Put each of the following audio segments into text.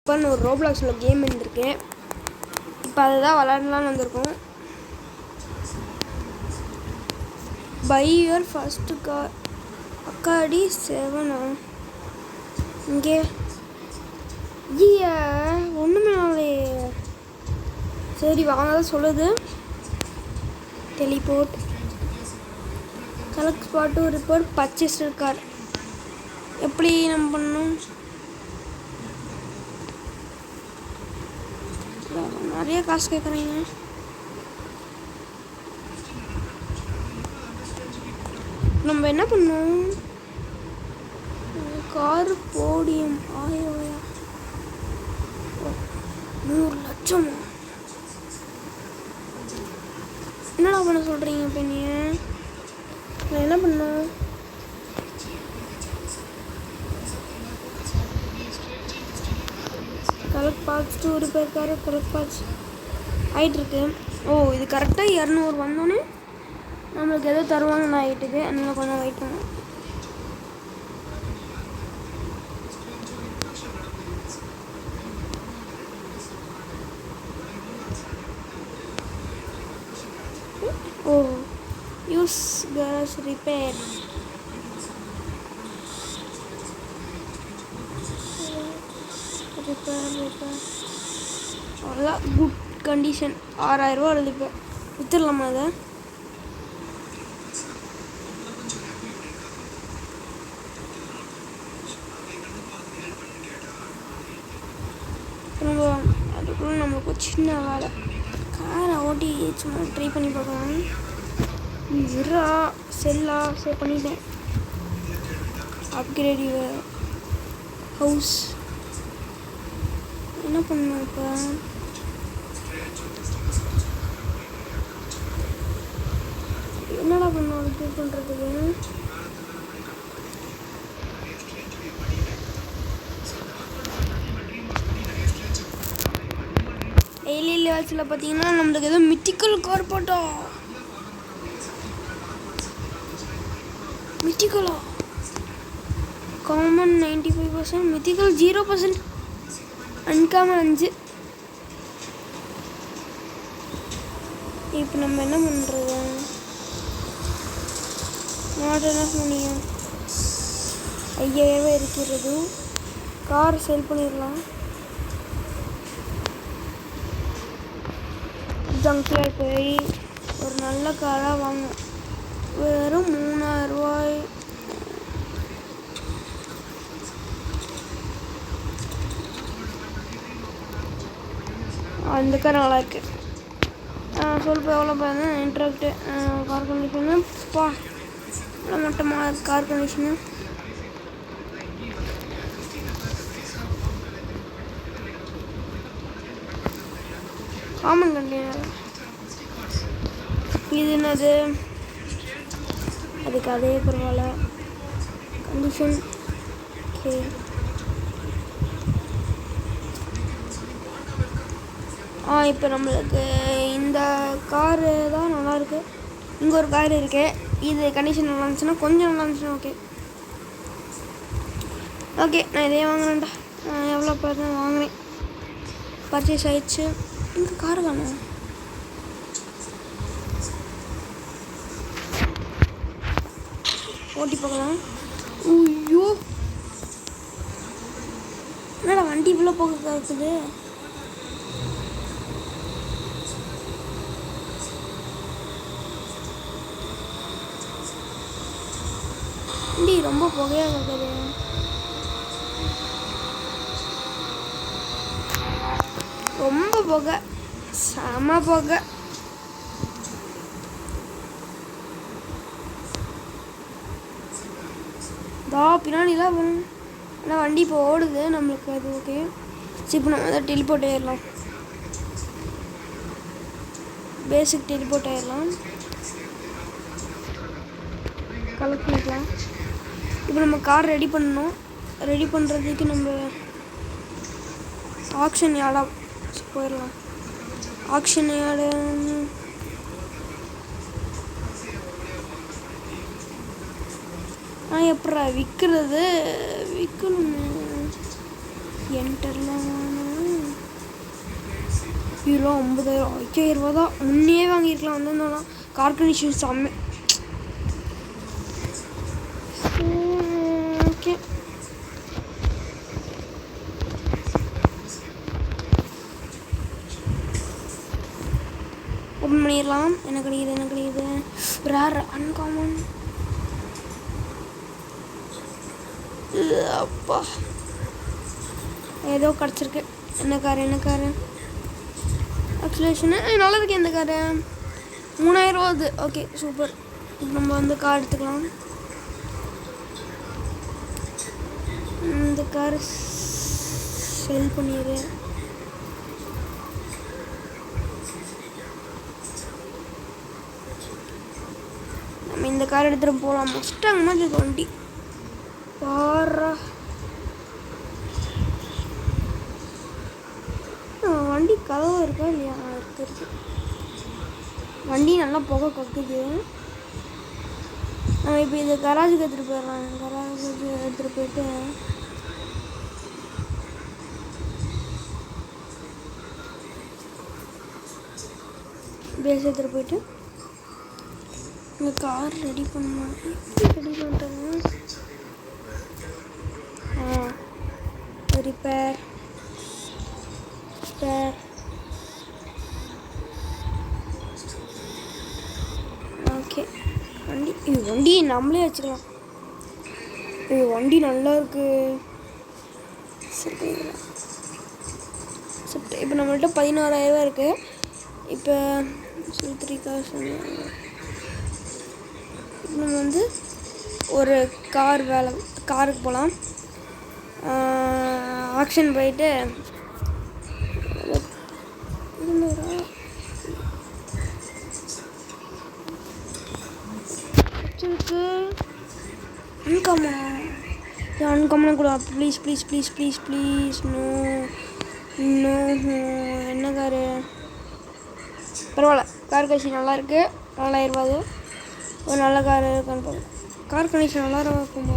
இப்போ ஒரு ரோப்ளாக்ஸில் கேம் இருந்திருக்கேன். இப்போ அதை தான் விளாடலான்னு வந்திருக்கோம். பை யுவர் ஃபஸ்ட்டு கார் அக்காடி 7 இங்கே ஒன்றுமே நாளையே. சரி வாங்க தான் சொல்லுது. Teleport collect spot to report purchase car. எப்படி நம்ம பண்ணணும்? நிறைய காசு கேட்குறீங்க. நம்ம என்ன பண்ணோம்? கார் போடியம் 1000 100 லட்சம். என்னடா பண்ண சொல்கிறீங்க? இப்போ நான் என்ன பண்ணோம்? Collect parts to repair car. Collect parts ஆகிட்டுருக்கு. ஓ இது கரெக்டாக 200 வந்தோன்னே நம்மளுக்கு எதோ தருவாங்கன்னு ஆகிட்டுது. அதனால் கொஞ்சம் வெயிட் பண்ணும். ஓ யூஸ் கேரேஜ் ரிப்பேர். அவ்வளோதான். Good condition. 6000 ரூபா வருது. இப்போ விற்றுடலாமா அதை? அதுக்குள்ள நம்மளுக்கு ஒரு சின்ன வேலை. காரை ஓட்டி சும்மா ட்ரை பண்ணி பார்க்கலாம். செல்லா சேவ் பண்ணிட்டேன். Upgrade your house. என்ன பண்ணணும் இப்போ? என்னடா பண்ணணும் அது பண்ணுறதுக்கு? டெய்லி லெவல்ஸில் பார்த்தீங்கன்னா நம்மளுக்கு ஏதோ மித்திக்கல் கார் போட்டோம். மித்திக்கலா காமன் 95%, மித்திக்கல் 0%, அன்காமன் 5. இப்போ நம்ம என்ன பண்ணுறது? நாட் என்ன பண்ணியா 5000 இருக்கிறது. கார் சேல் பண்ணிடலாம். ஜங்க்ல போய் ஒரு நல்ல காராக வாங்க. வெறும் 3000 ரூபாய். அந்த கார் நல்லா இருக்கு. சொல்லிட்டு எவ்வளோ பார்த்தா இன்ட்ராக்டு கார் கண்டிஷனு பா எவ்வளோ மட்டமாக இருக்குது கார் கண்டிஷனு. காமன் கண்டெய்னர் இது என்னது? அதுக்கு அதே பரவாயில்ல. Condition okay. இப்போ நம்மளுக்கு இந்த காரு தான் நல்லாயிருக்கு. இங்கே ஒரு கார் இருக்கு. இது கண்டிஷன் நல்லா இருந்துச்சுன்னா கொஞ்சம் நல்லா இருந்துச்சுன்னா ஓகே. ஓகே நான் இதே வாங்கினேன்டா. எவ்வளோ பார்த்து வாங்கினேன். பர்ச்சேஸ் ஆயிடுச்சு. இங்கே கார் காணும். ஓட்டி பார்க்கலாம். ஐயோ என்னடா வண்டி இவ்வளோ போக இருக்குது? வண்டி ரொம்ப புகையாக இருக்குது. ரொம்ப புகை, செம புகை. பின்னாடிலாம் வரும். ஆனால் வண்டி இப்போ ஓடுது நம்மளுக்கு. அது ஓகே. சரி இப்போ நம்ம தான் டெலிபோர்ட் ஆயிடலாம். பேசிக் டெலிபோர்ட் ஆயிடலாம். கலெக்ட் பண்ணிக்கலாம். இப்போ நம்ம கார் ரெடி பண்ணணும். ரெடி பண்ணுறதுக்கு நம்ம ஆக்ஷன் யார்டாக போயிடலாம். ஆக்ஷன் யார்டு எப்படா விற்கிறது? விற்கணும். என்டர்லாம் ஹீரோ 50,000 5000 தான். முன்னே வாங்கியிருக்கலாம் வந்திருந்தோம்னா. கார் கண்டிஷன் செம்ம. ஓகே ஓப்பன் பண்ணிடலாம். என்ன கிடைக்குது ரேர் அன்காமன். அப்பா ஏதோ கிடச்சிருக்கு. என்ன காரு ஆக்சுவலேஷனு நல்லா இருக்கு. எந்த காரு 3000 அது. Okay super. இப்போ நம்ம வந்து கார் எடுத்துக்கலாம். இந்த கார் செல் பண்ணிடு. நம்ம இந்த கார் எடுத்துகிட்டு போகலாம். மஸ்டாங் மாதிரி இது வண்டி பாரா. வண்டி கதவு இருக்கா இல்லையா? இருக்கு. வண்டி நல்லா புகை கக்குது. நம்ம இப்போ இது கராஜுக்கு எடுத்துகிட்டு போயிடலாம். கராஜுக்கு எடுத்துகிட்டு போயிட்டு பேஸ் எடுத்துகிட்டு போயிட்டு இந்த கார் ரெடி பண்ணலாம். ரெடி பண்ணுறாங்க. Repair okay. வண்டி நம்மளே வச்சுக்கலாம். வண்டி நல்லா இருக்கு. சரி இப்போ நம்மள்ட்ட 16,000 இருக்கு. இப்போ 3,000 நம்ம வந்து ஒரு காருக்கு போகலாம். ஆக்ஷன் போயிட்டு அன்காமன் கூட ப்ளீஸ் நோ. என்ன காரு? பரவாயில்ல. கார் கண்டிஷன் நல்லாயிருக்கு. 4000 ரூபா அது. ஒரு நல்ல கார் இருக்கான்னு. கார் கண்டிஷன் நல்லா இருக்கும்.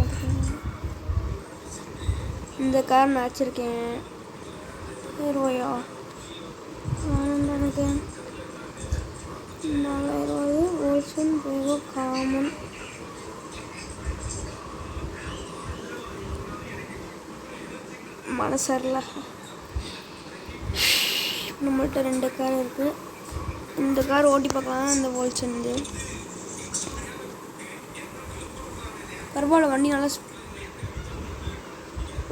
இந்த கார் நான் வச்சுருக்கேன். ரூபாயா எனக்கு 4000 ஓல்சன் பேகோ காமன். மனசரில நம்மள்கிட்ட 2 கார் இருக்குது. இந்த கார் ஓட்டி பார்க்கலாம். இந்த ஓல்சன் இது பரவாயில்ல. வண்டி நல்லா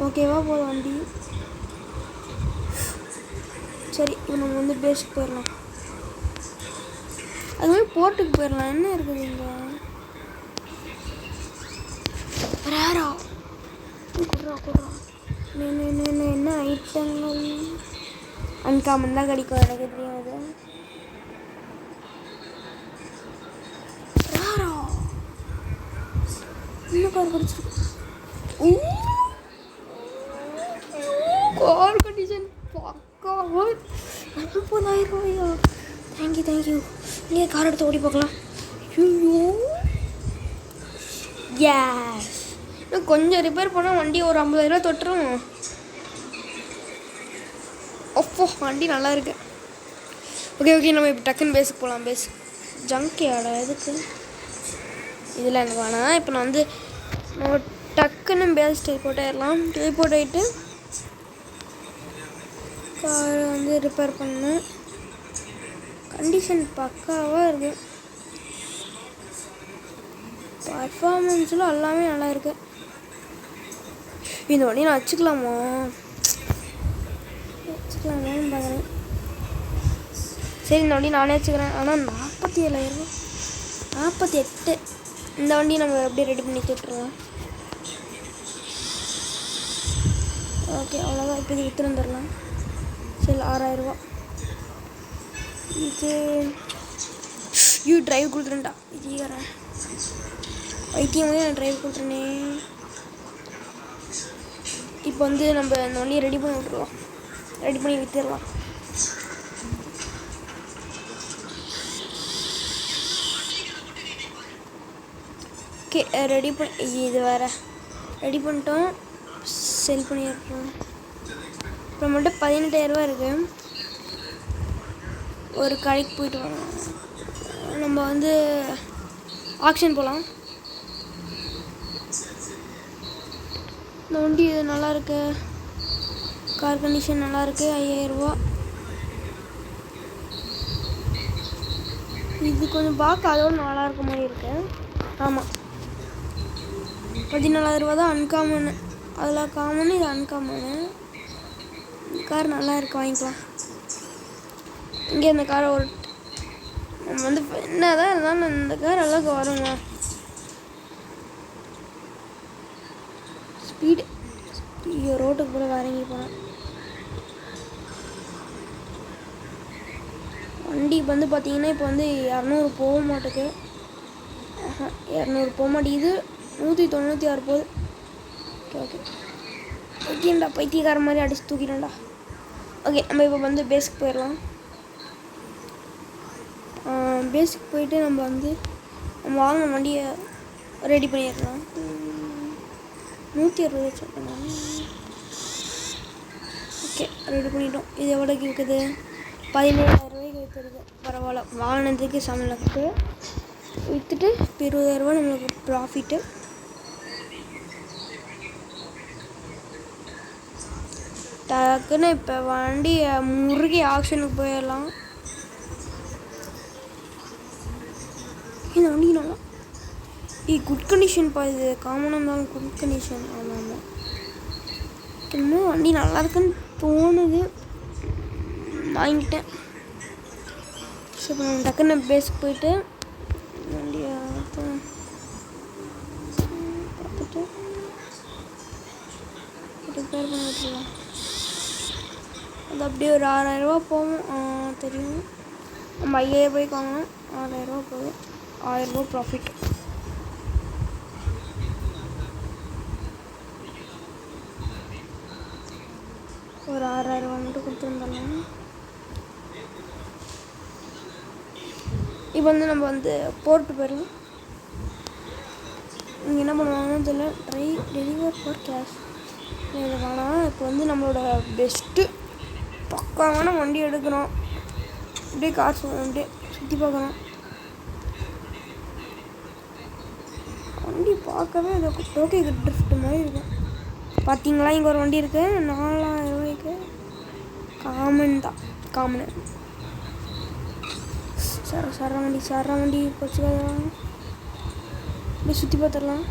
ஓகேவா போகுது வண்டி. சரி இப்போ நம்ம வந்து பேஸ்க்கு போயிடலாம். அது மாதிரி போர்ட்டுக்கு போயிடலாம். என்ன இருக்குது இங்கே? ரேரா குடுறா என்ன ஐட்டங்கள்? அன்காமன் தான் கிடைக்கும். எனக்கு தெரியாது. ரேரா என்ன கார் கிடைச்சிருக்கு? கார் கண்டிஷன் பக்கா. 40,000 ரூபாயா? தேங்க்யூ. நீங்கள் கார் எடுத்து ஓடி பார்க்கலாம். இன்னும் கொஞ்சம் ரிப்பேர் பண்ணால் வண்டி ஒரு 50,000 தொட்டுரும். ஓப்போ வண்டி நல்லா இருக்கு. ஓகே நம்ம இப்போ டக்குன்னு பேஸுக்கு போகலாம். பேஸ் ஜங்க் யார்டா எதுக்கு? இதில் எனக்கு வேணாம். இப்போ நான் வந்து நம்ம டக்குன்னு பேஸ் டெலிபோர்ட் ஆகிடலாம். டெலிபோர்ட் ஆகிட்டு காரை வந்து ரிப்பேர் பண்ணேன். கண்டிஷன் பக்காவாக இருக்குது. பர்ஃபார்மன்ஸில் எல்லாமே நல்லா இருக்கு. இந்த வண்டி நான் வச்சுக்கலாமான்னு பார்க்குறேன். சரி இந்த வண்டி நானே வச்சுக்கிறேன். ஆனால் 47,000 48. இந்த வண்டி நம்ம அப்படியே ரெடி பண்ணி வச்சுட்ருவோம். ஓகே அவ்வளோதான். இப்போ இது விற்று வந்துடலாம். சரி 6,000 ரூபா. இது டிரைவ் கொடுத்துருண்டா. இது வைத்தியம் வந்து நான் டிரைவ் கொடுத்துருனே. இப்போ வந்து நம்ம இந்த வண்டியை ரெடி பண்ணி விட்டுருவோம். ரெடி பண்ணி விற்றுடலாம். ஓகே ரெடி பண்ணி இது வேறு ரெடி பண்ணிட்டோம். செல் பண்ணிடுறோம். நம்மள்ட்ட 18,000 இருக்குது. ஒரு கடைக்கு போயிட்டு வரோம். நம்ம வந்து ஆக்ஷன் போகலாம். இந்த வண்டி இது நல்லாயிருக்கு. கார் கண்டிஷன் நல்லாயிருக்கு. 5,000 ரூபா. இது கொஞ்சம் பார்க்க அதோட நல்லா இருக்க மாதிரி இருக்கு. ஆமாம், 14,000 ரூபா தான் அன்காமனு. அதில் காமனு, இது அன்காமனு. கார் நல்லா இருக்கு, வாங்கிக்கலாம். இங்கே இந்த காரை ஒரு நம்ம வந்து என்ன தான் இருந்தாலும் இந்த கார் அளவுக்கு வருங்க. ஸ்பீடு ரோட்டுக்கு போல இறங்கி போனேன். வண்டி வந்து பார்த்தீங்கன்னா இப்போ வந்து 200 போக மாட்டேக்கு. 200 போக மாட்டேங்குது. 196 போகுது. ஓகே ஓகேண்டா, பைத்தியக்கார மாதிரி அடிச்சு தூக்கிடண்டா. ஓகே, நம்ம இப்போ வந்து பேஸுக்கு போயிடலாம். பேஸுக்கு போயிட்டு நம்ம வந்து நம்ம வாங்கின வண்டியை ரெடி பண்ணிடலாம். 160 வச்சுருக்கேன். ஓகே, ரெடி பண்ணிட்டோம். இது எவ்வளோக்கு இருக்குது? 17,000 ரூபாய்க்கு விற்றுருக்கு. பரவாயில்ல, வாங்கினதுக்கு சமையலுக்கு விற்றுட்டு இப்போ 20,000 ரூபா நம்மளுக்கு ப்ராஃபிட்டு. டக்குன்னு இப்போ வண்டி முருகி ஆக்ஷனுக்கு போயிடலாம். இந்த வண்டி நல்லா குட் கண்டிஷன்ப்பா. இது காமனாக இருந்தாலும் குட் கண்டிஷன். ஆமாம் ஆமாம், இன்னும் வண்டி நல்லா இருக்குன்னு தோணுது. வாங்கிட்டேன். ஸோ இப்போ நம்ம டக்குன்னு பேஸுக்கு போயிட்டு வண்டியை பார்த்துட்டு ரிப்பேர் பண்ணி விட்டுருலாம். அது அப்படியே ஒரு 6,000 ரூபா போகும். தெரியும், நம்ம 5,000 ரூபாய்க்கு வாங்கணும். 6,000 ரூபா போகும். 1,000 ரூபா ப்ராஃபிட். ஒரு 6,000 ரூபா மட்டும் கொடுத்துருந்தாலும் இப்போ வந்து நம்ம வந்து போர்ட்டு போயிடலாம். இங்கே என்ன பண்ணுவாங்கன்னு தெரியல. டெலிவர் ஃபார் கேஷ் இது வேணாம். இப்போ வந்து நம்மளோட பெஸ்ட்டு பக்காவான வண்டி எடுக்கணும். அப்படியே காசு அப்படியே சுற்றி பார்க்கணும். வண்டி பார்க்கவே இது டோக்கே ட்ரிஃப்ட் மாதிரி இருக்கும். பார்த்தீங்களா, இங்கே ஒரு வண்டி இருக்குது. 4,000 ரூபாய்க்கு காமன் தான். காமனு சர வண்டி போச்சுக்காதான். அப்படியே சுற்றி பார்த்துடலாம்.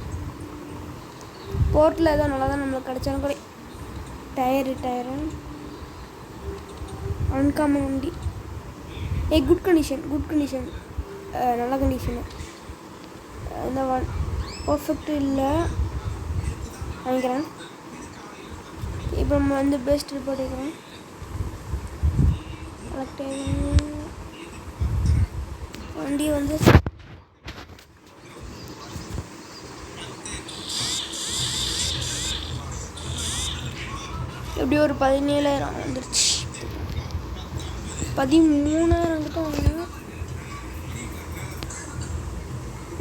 போர்ட்டில் ஏதோ நல்லா தான் நம்மளுக்கு கிடச்சாலும் கூட. டயரு அன்காமன் வண்டி. குட் கண்டிஷன் நல்ல கண்டிஷனு. இந்த பர்ஃபெக்ட் இல்லை நினைக்கிறேன். இப்போ நம்ம வந்து பெஸ்ட் ரிப்போர்ட் எடுக்கிறோம். வண்டி வந்து எப்படியும் ஒரு 17,000 வந்துருச்சு. 13,000 கிட்ட வாங்கினா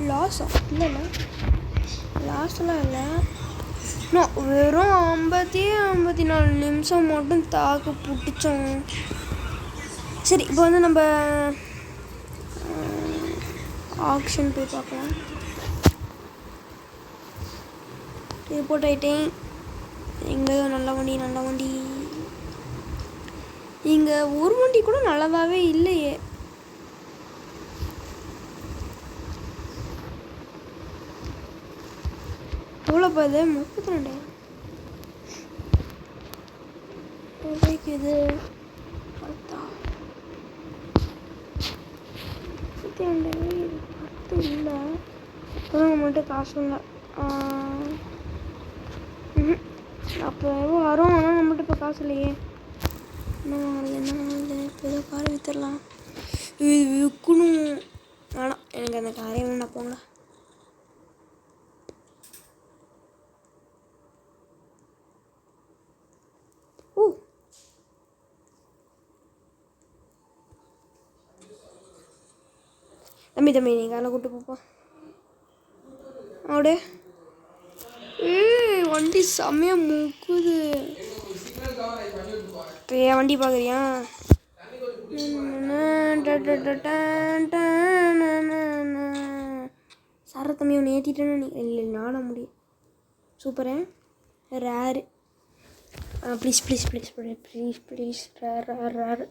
லாஸா? இல்லைல்ல, லாஸ்லாம் இல்லை. இன்னும் வெறும் 54 நிமிஷம் மட்டும் தாக்கு பிடிச்சோம். சரி, இப்போ வந்து நம்ம ஆக்ஷன் போய் பார்க்கலாம். ரிப்போர்ட் ஆகிட்டேன். எங்கேயோ நல்ல வண்டி. இங்கே ஒரு வண்டி கூட நல்லதாகவே இல்லையே. எவ்வளோப்பா இது? 32,000 ரூபாய்க்கு இது. பார்த்தா 32,000 10 இல்லை. இப்போதான் நம்மகிட்ட காசு இல்லை. அப்போ எவ்வளோ வரும்? ஆனால் நம்மகிட்ட இப்போ காசு இல்லையே. என்ன வாங்கல இப்போ ஏதோ காரை விற்றுடலாம். இது விற்கணும். வேணாம், எனக்கு அந்த காரே வேணாம், போங்களா. தம்பி நீங்கள் அதில் கூப்பிட்டு போப்பா. அப்படியே வண்டி செம்மையாக முக்குது. என் வண்டி பார்க்குறியா? சார தம்பி ஒன்று ஏற்றிட்டேன்னு இல்லை நாட முடியும். சூப்பரா rare. Please please please please please rare rare rare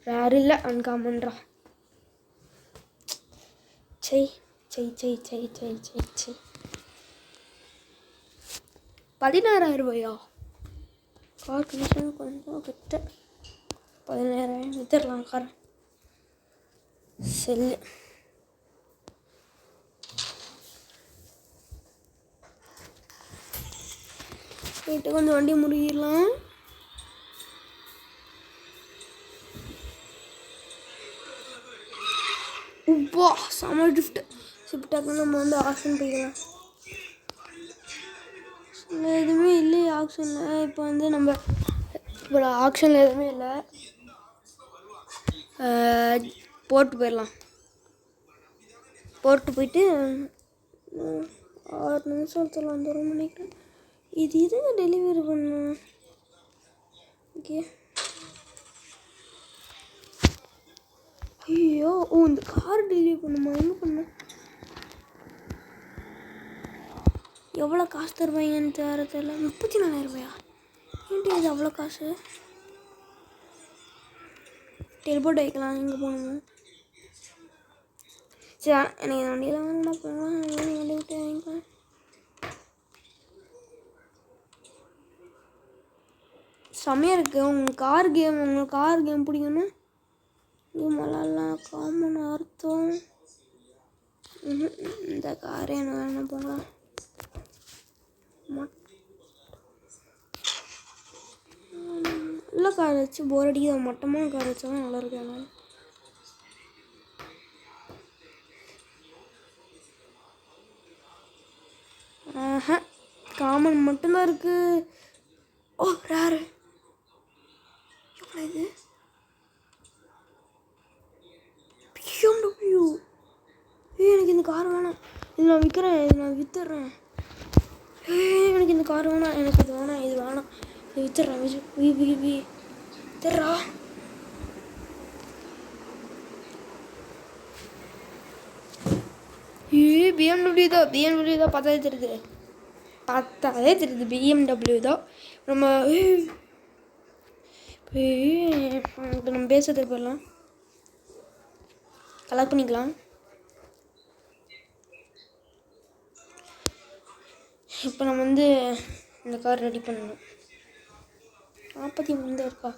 rare இல்லை அன்காமன்ரா. செய் செய் செய் செய் செய் செய் செய் 16,000 ரூபாயா? கார் கண்டிஷன் கொஞ்சம் கிட்ட 17,000 வித்துடலாம் கார். செல்லு போயிட்டு கொஞ்சம் வண்டி முடியலாம். உப்பா செம கிஃப்ட். ஷிஃப்டாக நம்ம வந்து ஆக்ஷன் போய்க்கலாம். எதுவுமே இல்லையே ஆக்ஷனில். இப்போ வந்து நம்ம இப்போ ஆக்ஷனில் எதுவுமே இல்லை. போர்ட்டு போயிடலாம். போர்ட்டு போயிட்டு 6 நிமிஷத்தில் வந்துடும் நினைக்கிறேன். இது இதுங்க டெலிவரி பண்ணணும். ஓகே ஐயோ இந்த கார் டெலிவரி பண்ணுமா? என்ன பண்ண எவ்வளோ காசு தருவாங்கன்னு தெரியல. 34,000 ரூபாயா? ஏன்டி இது அவ்வளோ காசு? டெலிபோர்ட் வைக்கலாம். எங்கே போகணுங்க? சரி எனக்கு வண்டியில் வேணும்னா போகலாம். வண்டி விட்டு வாங்கிக்கலாம். செம்மையாக இருக்குது. உங்களுக்கு கார் கேம் பிடிக்குன்னு கேம் விளாட்லாம். காமன் அர்த்தம் இந்த காரே எனக்கு வேணும். போகலாம். நல்ல கார் வச்சு போர் அடிக்குது. மட்டமான கார் வச்சாலும் நல்லா இருக்காங்க. காமன் மட்டும்தான் இருக்குது. ஓ ரேரு எவ்வளோ இது? BMW. எனக்கு இந்த கார் வேணாம். இது நான் விற்கிறேன். இது நான் விற்றுறேன். எனக்கு இந்த கார் வேணாம். எனக்கு இது வேணாம். இது வேணாம். இது விற்றுறேன். வித்துறா. BMW தான் பார்த்தாலே தெரியுது. BMW தான். நம்ம இப்போ நம்ம பேசுறது போயிடலாம். கலெக்ட் பண்ணிக்கலாம். இப்போ நம்ம வந்து இந்த கார் ரெடி பண்ணணும். 43 தான் இருக்கா?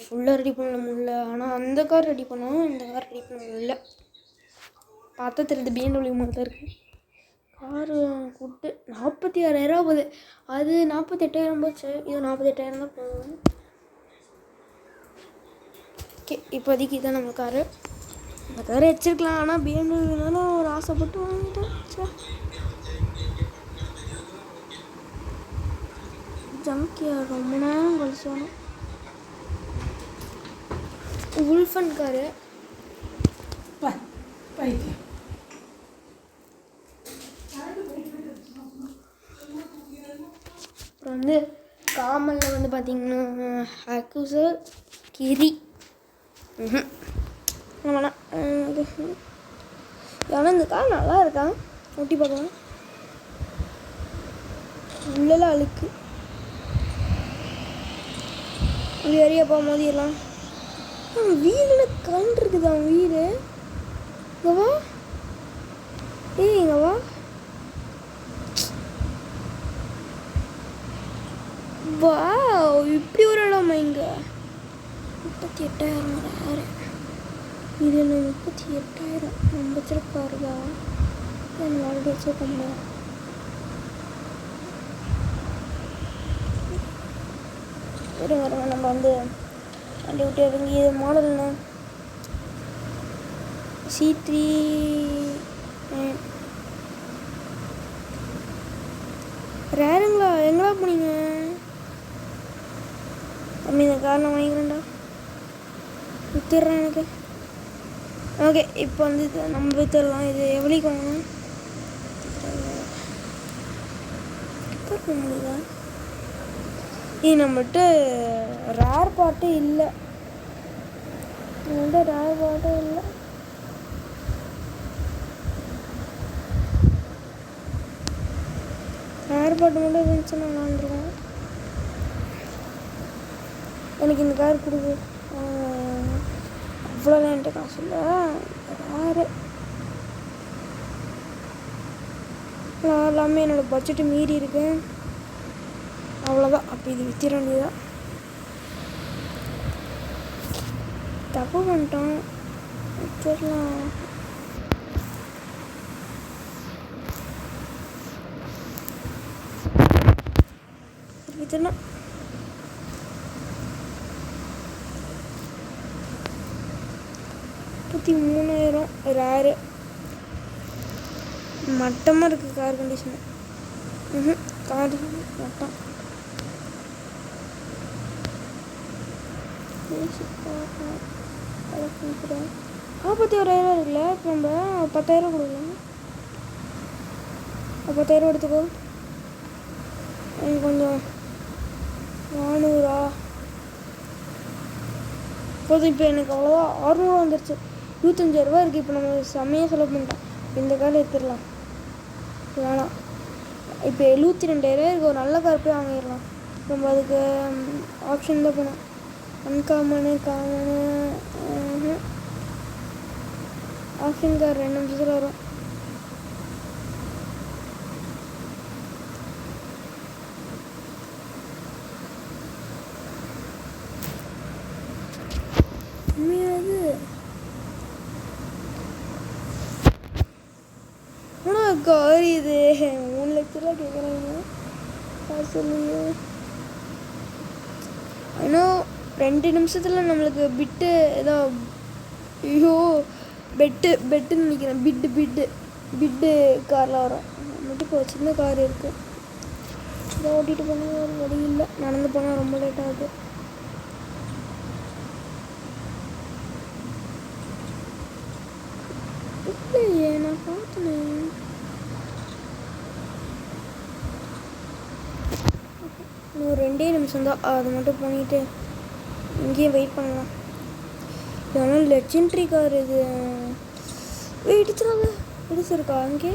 ஃபுல்லாக ரெடி பண்ண முடியல. ஆனால் அந்த கார் ரெடி பண்ணோம். இந்த கார் ரெடி பண்ண முடியல. பார்த்தா தெரியுது BMW மாதிரி தான் இருக்குது. காரு கூப்பிட்டு 46,000 போகுது. அது 48,000 போச்சு. இது 48,000 தான் போகும். ஓகே இப்போதைக்கு இதான் நம்ம காரு. இந்த காரை வச்சிருக்கலாம். ஆனால் BMWனாலும் ஒரு ஆசைப்பட்டு வாங்கிட்டேன். ஜங்கியா ரொம்ப நேரம் கழிச்சாலும் உல்ஃபன் காரு. அப்புறம் வந்து காமனில் வந்து பார்த்திங்கன்னா அக்யூசர் கிரி வேணாம். ஆனால் இந்த கார் நல்லா இருக்கா? ஊட்டி பார்க்கலாம். உள்ளெல்லாம் அழுக்கு. இப்படி வரையா மோதிடலாம். வீலில் கரண்ட் இருக்குதா? வீடு இங்கவா? இங்கவா? வா இப்படி ஒரு இடமா இங்கே? 38,000 யாரு இதில்? 38,000 நம்ம வச்சிருக்காருதா? என்னால் வச்சுருக்க முடியாது. வர நம்ம வந்து வண்டி விட்டு இறங்கி மாடல்னா C3 ரேருங்களா? எங்களா போனீங்க? அம்மி இந்த கார் நான் வாங்கிக்கிறேன்டா. வித்துடுறேன் எனக்கு. ஓகே இப்போ வந்து நம்ம வித்துடலாம். இது எவ்வளோக்கு வாங்கணும்? இப்போ முடியுதா? இது நம்மகிட்ட ரேர் பார்ட்டே இல்லை, நம்மகிட்ட ரேர் பார்ட்டே இல்லை. ரேர் பார்ட்டு மட்டும் இருந்துச்சுன்னா நல்லா இருந்துருக்கும். எனக்கு இந்த கார் கொடுக்கு, அவ்வளோதான் என்கிட்ட காசு இல்லை. ரேரு எல்லாமே என்னோடய பட்ஜெட்டு மீறி இருக்கு, அவ்வளோதான். அப்போ இது விற்ற வேண்டியதான். தப்பு பண்ணிட்டோம், விற்றுலாம். விற்றுனா 33,000 ரேரு. மட்டமாக இருக்குது கார் கண்டிஷனு. கார் மட்டம். 41,000 இருக்குல்ல. இப்போ நம்ம 10,000 கொடுக்கலாம். 10,000 எடுத்துக்கோ. கொஞ்சம் 400 போதும். இப்போ எனக்கு அவ்வளோதான், 600 வந்துருச்சு. 25,000 இருக்குது. இப்போ நம்ம செம்மையாக செலவு பண்ணிட்டோம். இந்த கார் எடுத்துடலாம், வேணாம். இப்போ 72,000 இருக்குது. ஒரு நல்ல கார் போய் வாங்கிடலாம். நம்ம அதுக்கு ஆப்ஷன் தான் போனோம். அன்காமனு காமனு ஆப்ஷன் கார் 2 நிமிஷத்தில் வரும். உண்மையாது ஆனால் கார் இது 3 லட்ச ரூபா கேட்குறாங்க. சொல்லுங்க. இன்னும் 2 நிமிஷத்தில் நம்மளுக்கு பிட்டு ஏதோ, ஐயோ பெட்டுன்னு நினைக்கிறேன். பிட்டு காரில் வரும். மட்டும் இப்போ சின்ன கார் இருக்குது, இதை ஓட்டிகிட்டு போனால் ஒரு வழி இல்லை. நடந்து போனால் ரொம்ப லேட் ஆகுது. இல்லையே, நான் பார்த்தேன். இன்னும் 2 நிமிஷம்தான், அது மட்டும் பண்ணிவிட்டு இங்கேயே வெயிட் பண்ணலாம். ஆனால் லெஜெண்ட்ரி கார் இது. இடிச்சிருக்கா அங்கே?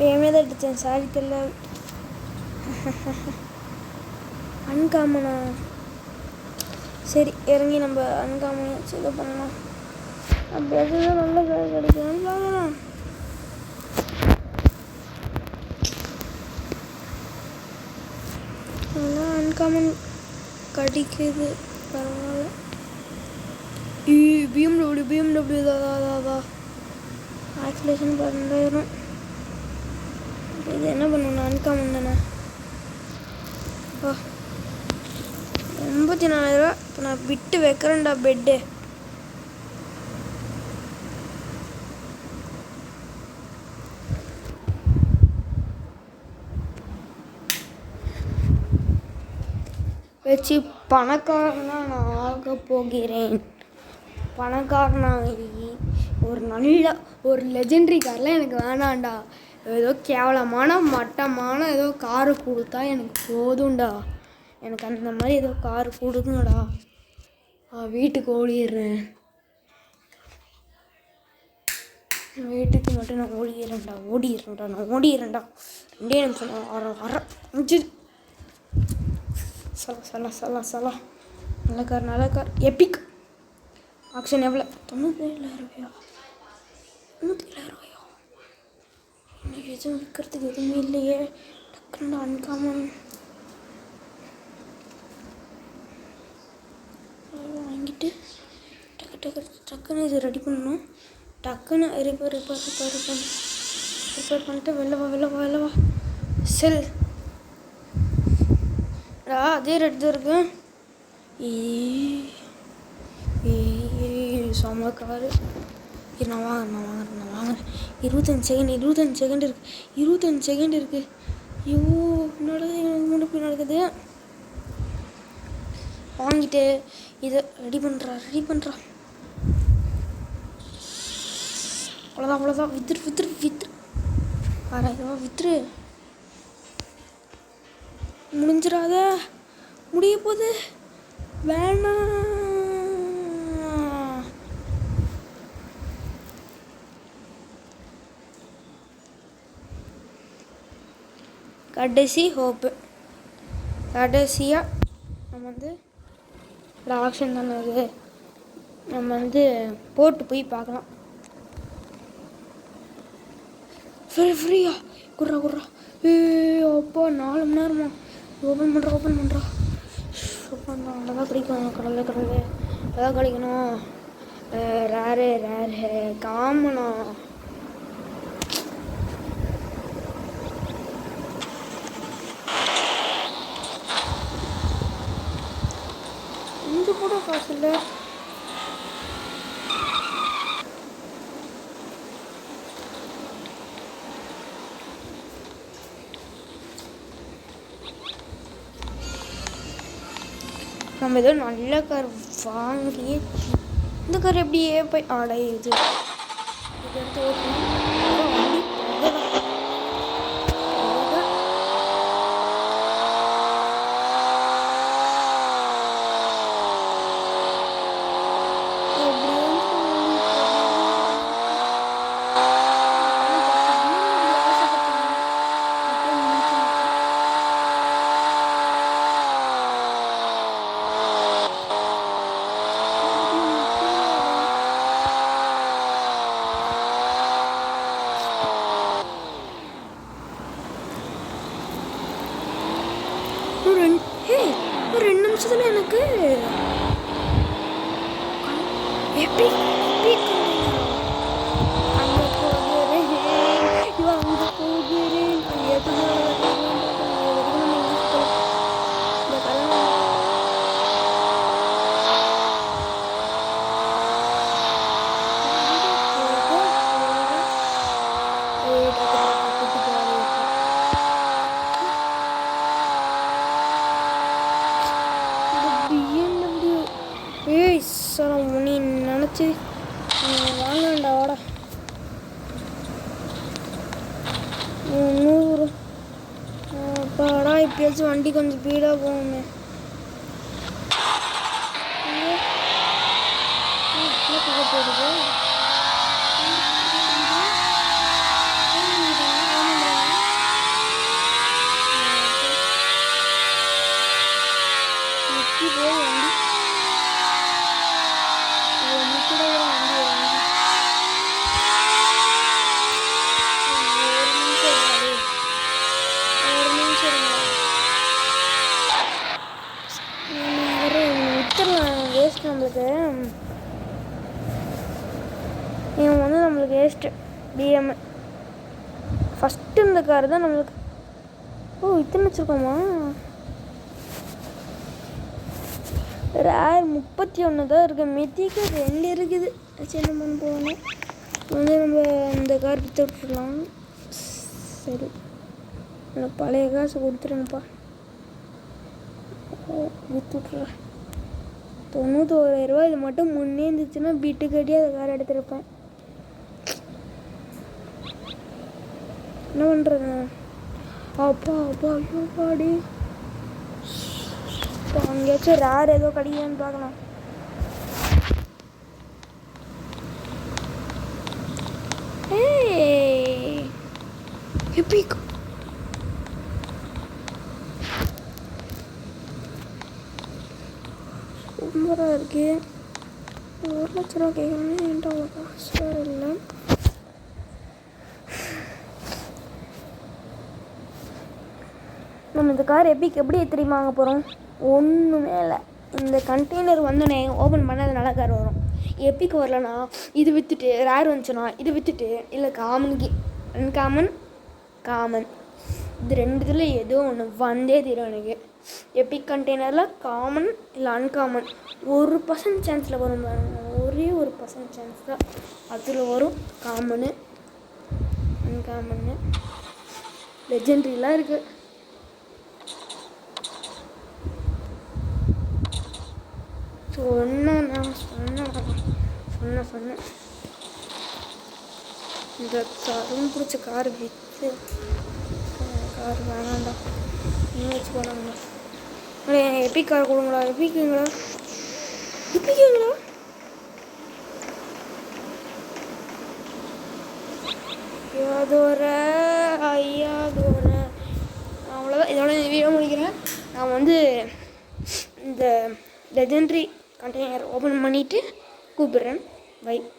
ஏமே தான் இடித்தேன், சாரி தெரியல. அன்காமனா? சரி இறங்கி நம்ம அன்காமனை செலவு பண்ணலாம். அப்படி எதுவும் நல்ல கார் கிடைக்கும்னு பார்க்கலாம். அதெல்லாம் அன்காமன் கிடைக்குது, பரவாயில்ல. பிஎம்டபிள்யூ தான் ஆக்சிலேஷன் 12,000. இது என்ன பண்ணணும்? அன்காமன் தானே. 84,000. இப்போ நான் விட்டு வைக்கிறேன்டா பெட்டு. வச்சு பணக்காரனாக நான் ஆக போகிறேன். பணக்காரனாகி ஒரு நல்ல ஒரு லெஜெண்ட்ரி கார்லாம் எனக்கு வேணாண்டா. ஏதோ கேவலமான மட்டமான ஏதோ காரு கொடுத்தா எனக்கு போதும்டா. எனக்கு அந்த மாதிரி ஏதோ காரு கொடுக்குங்கடா. வீட்டுக்கு ஓடிடுறேன். வீட்டுக்கு மட்டும் நான் ஓடிடுறேன்டா. நான் ஓடிடுறேன்டா. 2 நிமிஷம் வர 5. சலா நல்ல கார் எப்பிக். ஆக்ஷன் எவ்வளோ? 97,000 ரூபாயா? இன்னைக்கு எதுவும் விற்கிறதுக்கு எதுவுமே இல்லையே. டக்குன்னு அன்காமன் வாங்கிட்டு டக்குன்னு இது ரெடி பண்ணணும். டக்குன்னு ரிப்பேர் பண்ணிட்டு வெளில வா. செல் அதே ரேட் தான் இருக்கு. செம்ம காரு. நான் வாங்குறேன். 25 செகண்ட் இருக்குது. ஐயோ முன்னாடி நடக்குது. வாங்கிட்டு இதை ரெடி பண்ணுறா. அவ்வளோதான். வித்துரு 6,000 வித்துரு. முடிஞ்சிடாத, முடிய போகுது, வேணாம். கடைசி ஹோப்பு, கடைசியாக நம்ம வந்து ஆப்ஷன் தானே அது, நம்ம வந்து போட்டு போய் பார்க்கலாம். ஃப்ரீயா குர்றா ஏ அப்பா 4 மணி நேரமா ஓப்பன் பண்ணுறா அழகாக கிடைக்கும். கடலை அழகாக கிடைக்கணும். ரேரு காமனா இங்கே கூட காசு இல்லை. நம்ம ஏதோ நல்ல கார் வாங்கி இந்த கார் எப்படியே போய் அடையுது. இது எடுத்து ஒரு 2 நிமிஷத்துல எனக்கு எப்படி அங்கே போகிறேன், அங்கே போகிறேன், நீ நினச்சி வாங்கண்டா வாடா 100. அப்பாடா இப்பயாச்சும் வண்டி கொஞ்சம் ஸ்பீடாக போகுமே. போகுது வேஸ்ட் நம்மளுக்கு. இவன் வந்து நம்மளுக்கு வேஸ்ட்டு பிஎம். ஃபஸ்ட்டு இந்த கார் தான் நம்மளுக்கு. ஓ இத்தனை வச்சுருக்கோமா? ரேர் 31 தான் இருக்குது, மித்திக்கு 2 இருக்குது. சரி நம்ம போகணும் வந்து நம்ம இந்த கார் விற்று விட்டுருலாம். சரி எனக்கு பழைய காசு கொடுத்துருங்கப்பா, விற்று விட்றேன். 91,000 இது மட்டும் முன்னே இருந்துச்சுன்னா வீட்டு கட்டி அதை கார் எடுத்துருப்பேன். என்ன பண்ணுறது? அப்பா ஐயோ பாடி அங்கேயாச்சும் ரேர் ஏதோ கிடைக்குதான்னு பார்க்கலாம். எப்படி சூப்பராக இருக்கு. 1 லட்ச ரூபா கேட்கணும், என்கிட்ட அவ்வளோ காசு வேறு இல்லை. நம்ம இந்த கார் எப்படி தெரியுமா வாங்க போகிறோம்? ஒன்றுமே இல்லை, இந்த கண்டெய்னர் வந்தோடனே ஓப்பன் பண்ணால் நல்ல கார் வரும். எப்பிக்கு வரலன்னா இது விற்றுட்டு, ரேர் வந்துச்சுன்னா இது விற்றுட்டு, இல்லை அன்காமன் காமன் இது 2 இதில் ஏதோ ஒன்று வந்தே தீரும் எனக்கு. எப்பிக் கண்டெய்னரில் காமன் இல்லை அன்காமன் 1% சான்ஸில் வரும் பாருங்க, ஒரே 1% சான்ஸ் தான் அதில் வரும். காமனு அன்காமன்னு லெஜெண்ட்ரிலாம் இருக்குது. சொன்னேன் இந்த தரும் பிடிச்ச கார் விற்று கார் வேணாண்டா. வச்சு போனாங்களா எபிக் கார் கொடுங்களா எப்பிக்குங்களா ஐயாதோர அவ்வளோதான். இதோட வீடியோ முடிக்கிறேன். நான் வந்து இந்த லெஜெண்ட்ரி கண்டெய்னர் ஓப்பன் பண்ணிவிட்டு கூப்பிட்றேன். பை.